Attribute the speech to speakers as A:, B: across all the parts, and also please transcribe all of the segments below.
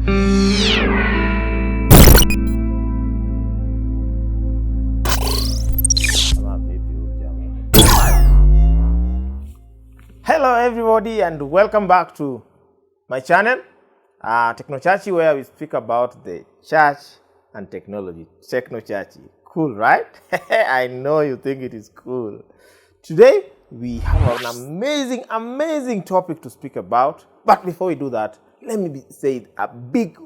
A: Hello everybody and welcome back to my channel, Technochachi, where we speak about the church and technology. Technochachi, cool, right? I know you think it is cool. Today we have an amazing topic to speak about. But before we do that, let me say a big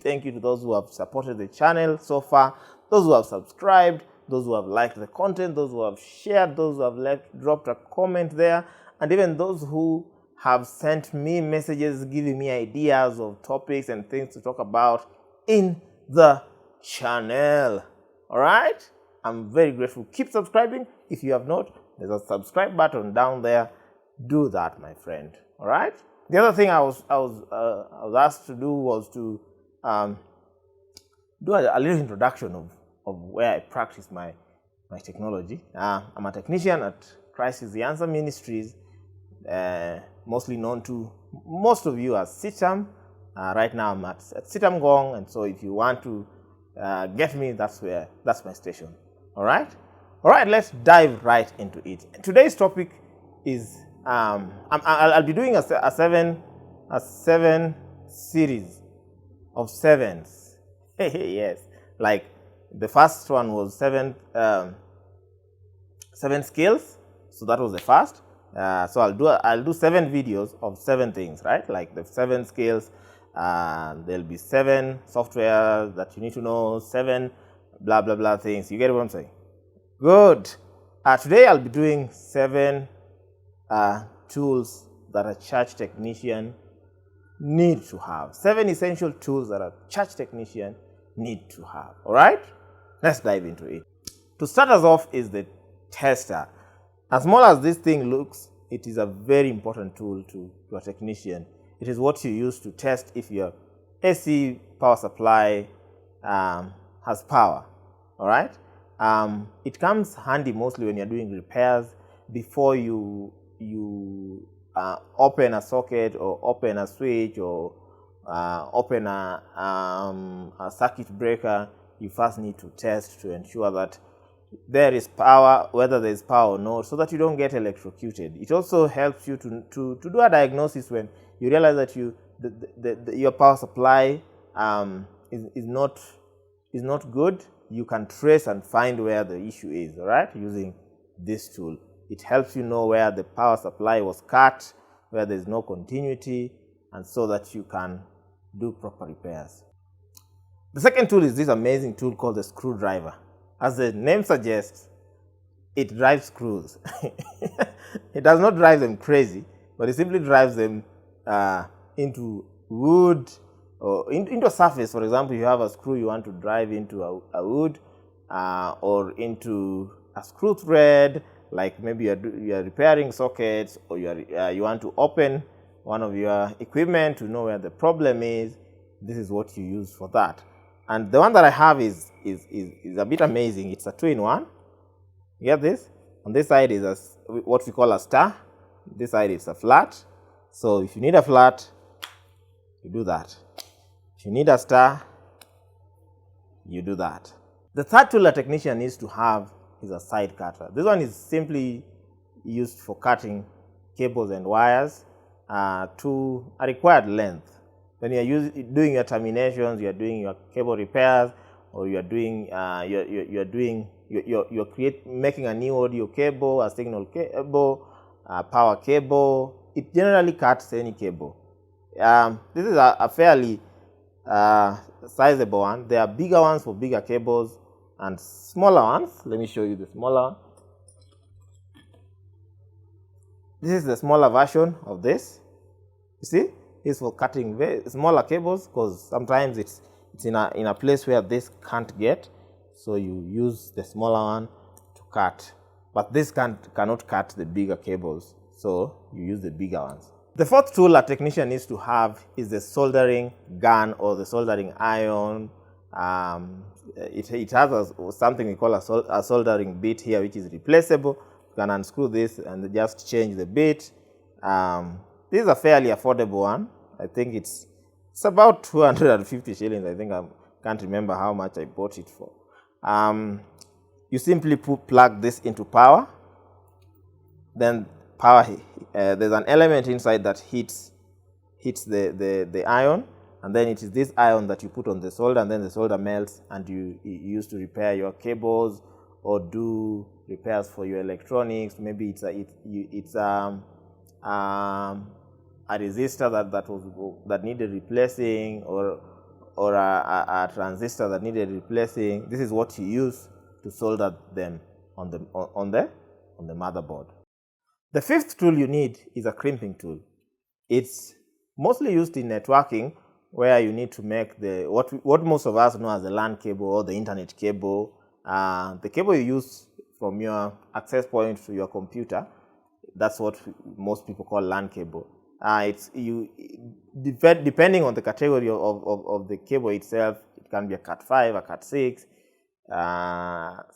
A: thank you to those who have supported the channel so far, those who have subscribed, those who have liked the content, those who have shared, those who have dropped a comment there, and even those who have sent me messages giving me ideas of topics and things to talk about in the channel. All right? I'm very grateful. Keep subscribing. If you have not, there's a subscribe button down there. Do that, my friend. All right? The other thing I was asked to do was to do a little introduction of where I practice my technology. I'm a technician at Christ is the Answer Ministries, mostly known to most of you as Sitam. Right now I'm at Sitam Gong, and so if you want to get me, that's my station. All right, let's dive right into it. Today's topic is I'll be doing a seven series of sevens. Yes, like the first one was seven skills. So that was the first. So I'll do 7 videos of 7 things, right? Like the 7 skills. There'll be 7 software that you need to know, 7 blah blah blah things. You get what I'm saying? Good. Today I'll be doing 7 tools that a church technician need to have. 7 essential tools that a church technician need to have. All right? Let's dive into it. To start us off is the tester. As small as this thing looks, it is a very important tool to a technician. It is what you use to test if your AC power supply has power. All right? It comes handy mostly when you're doing repairs before you open a socket or open a switch or open a circuit breaker. You first need to test to ensure that there is power, whether there is power or not, so that you don't get electrocuted. It also helps you to do a diagnosis when you realize that your power supply is not good. You can trace and find where the issue is, all right, using this tool. It helps you know where the power supply was cut, where there is no continuity, and so that you can do proper repairs. The second tool is this amazing tool called the screwdriver. As the name suggests, it drives screws. It does not drive them crazy, but it simply drives them into wood or into a surface. For example, you have a screw you want to drive into a wood or into a screw thread, like maybe you are repairing sockets, or you want to open one of your equipment to know where the problem is. This is what you use for that. And the one that I have is a bit amazing. It's a 2-in-1. You get this? On this side is what we call a star. This side is a flat. So if you need a flat, you do that. If you need a star, you do that. The third tool a technician needs to have is a side cutter. This one is simply used for cutting cables and wires to a required length. When you are doing your terminations, you are doing your cable repairs, or you are doing making a new audio cable, a signal cable, a power cable. It generally cuts any cable. This is a fairly sizable one. There are bigger ones for bigger cables and smaller ones. Let me show you the smaller one. This is the smaller version of this. You see? Is for cutting very smaller cables, because sometimes it's in a place where this can't get, so you use the smaller one to cut. But this cannot cut the bigger cables, so you use the bigger ones. The fourth tool a technician needs to have is the soldering gun or the soldering iron. It has something we call a soldering bit here, which is replaceable. You can unscrew this and just change the bit. This is a fairly affordable one. I think it's It's about 250 shillings. I think I can't remember how much I bought it for. You simply plug this into power. Then power, there's an element inside that hits the iron, and then it is this iron that you put on the solder, and then the solder melts, and you use to repair your cables or do repairs for your electronics. Maybe it's a resistor that needed replacing, or a transistor that needed replacing. This is what you use to solder them on the motherboard. The fifth tool you need is a crimping tool. It's mostly used in networking, where you need to make what most of us know as the LAN cable or the internet cable. The cable you use from your access point to your computer, that's what most people call LAN cable. Depending on the category of the cable itself, it can be a Cat 5, a Cat 6.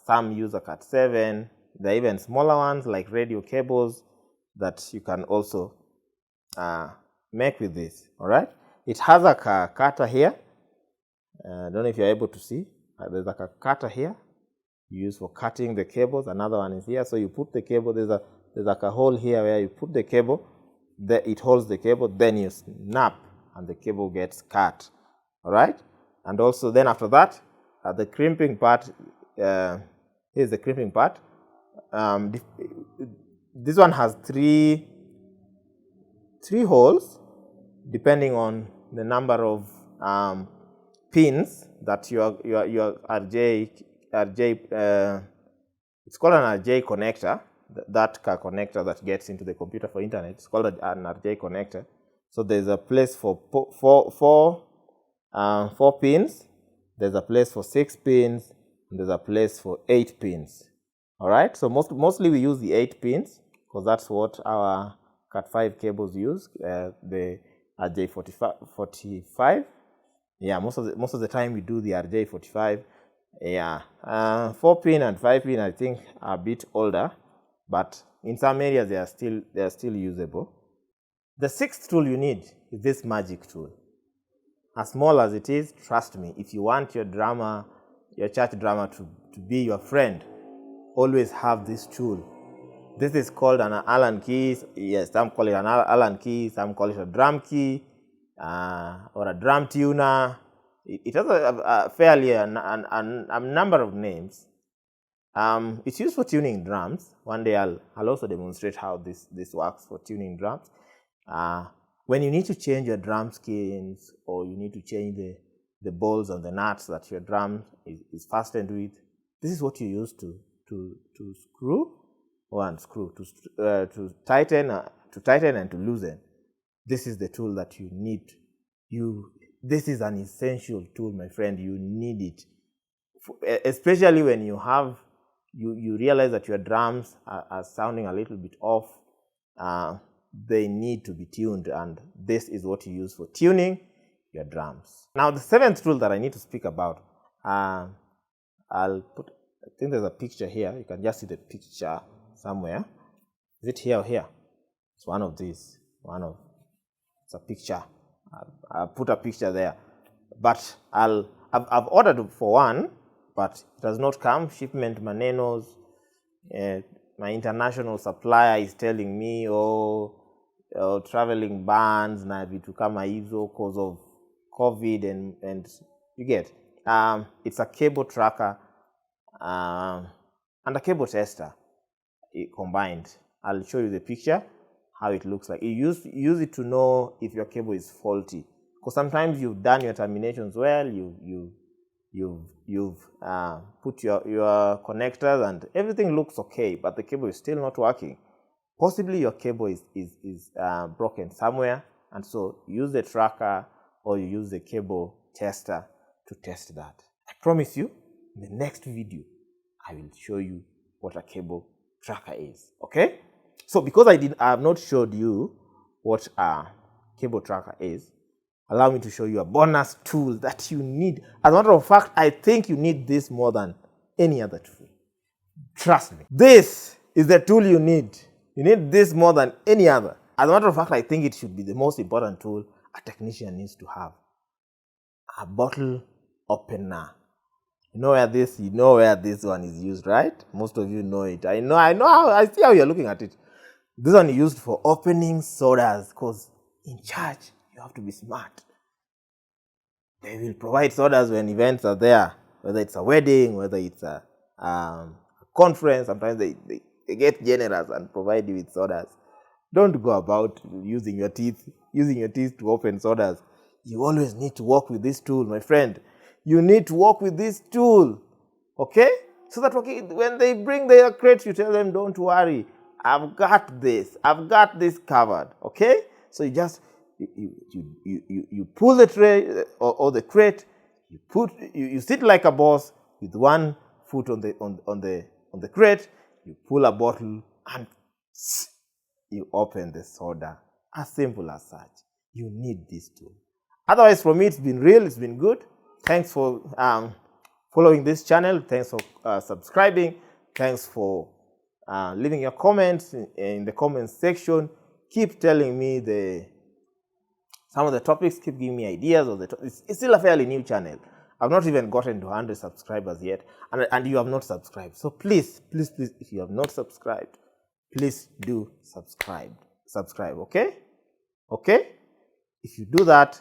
A: Some use a Cat 7. There are even smaller ones like radio cables that you can also make with this. All right. It has a cutter here. I don't know if you're able to see. There's like a cutter here you use for cutting the cables. Another one is here. So you put the cable. There's like a hole here where you put the cable. It holds the cable. Then you snap, and the cable gets cut. All right. And also then after that, the crimping part. Here's the crimping part. This one has three holes, depending on the number of pins that your RJ it's called an RJ connector. That connector that gets into the computer for internet, it's called an RJ connector. So there's a place for four pins. There's a place for 6 pins. And there's a place for 8 pins. All right. So mostly we use the 8 pins because that's what our Cat 5 cables use. The RJ45. Yeah. Most of the time we do the RJ45. Yeah. 4 pin and 5 pin I think are a bit older, but in some areas they are still usable. The sixth tool you need is this magic tool. As small as it is, trust me, if you want your church drama to be your friend, always have this tool. This is called an Allen key. Yes, some call it an Allen key, some call it a drum key, or a drum tuner. It has a fairly a number of names. It's used for tuning drums. One day I'll also demonstrate how this works for tuning drums. When you need to change your drum skins, or you need to change the bolts and the nuts that your drum is fastened with, this is what you use to screw or unscrew, to tighten and to loosen. This is the tool that you need. This is an essential tool, my friend. You need it, especially when you realize that your drums are sounding a little bit off. They need to be tuned, and this is what you use for tuning your drums. Now, the seventh tool that I need to speak about, I think there's a picture here. You can just see the picture somewhere. Is it here or here? It's one of these. It's a picture. I'll put a picture there. But I've ordered for one, but it has not come. Shipment manenos. My international supplier is telling me, traveling bans na vitu kama hizo cause of COVID and you get. It's a cable tracker and a cable tester combined. I'll show you the picture, how it looks like. You use it to know if your cable is faulty. Because sometimes you've done your terminations well, you've put your connectors and everything looks okay, but the cable is still not working. Possibly your cable is broken somewhere, and so use the tracker or you use the cable tester to test that. I promise you, in the next video, I will show you what a cable tracker is. Okay? So because I have not showed you what a cable tracker is, allow me to show you a bonus tool that you need. As a matter of fact, I think you need this more than any other tool. Trust me. This is the tool you need. You need this more than any other. As a matter of fact, I think it should be the most important tool a technician needs to have. a bottle opener. You know where this one is used, right? Most of you know it. I see how you're looking at it. This one is used for opening sodas, because in church, you have to be smart. They will provide sodas when events are there, whether it's a wedding, whether it's a conference. Sometimes they get generous and provide you with sodas. Don't go about using your teeth to open sodas. You always need to work with this tool, my friend. You need to work with this tool, okay? So that when they bring their crate, you tell them, don't worry, I've got this covered, okay? So you just you pull the tray or the crate, you sit like a boss with one foot on the crate, you pull a bottle and you open the soda. As simple as such. You need this tool. Otherwise, for me, it's been real, it's been good. Thanks for following this channel. Thanks for subscribing. Thanks for leaving your comments in the comments section. Keep telling me some of the topics. Keep giving me ideas of it's still a fairly new channel. I've not even gotten to 100 subscribers yet, and you have not subscribed. So please, if you have not subscribed, please do subscribe. Okay? If you do that,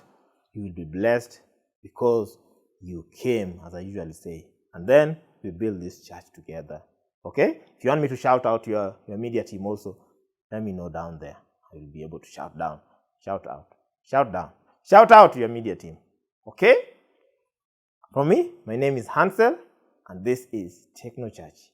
A: you will be blessed, because you came, as I usually say, and then we build this church together. Okay? If you want me to shout out your media team also, let me know down there. I will be able to shout out to your media team. Okay? From me, my name is Hansel, and this is Techno Church.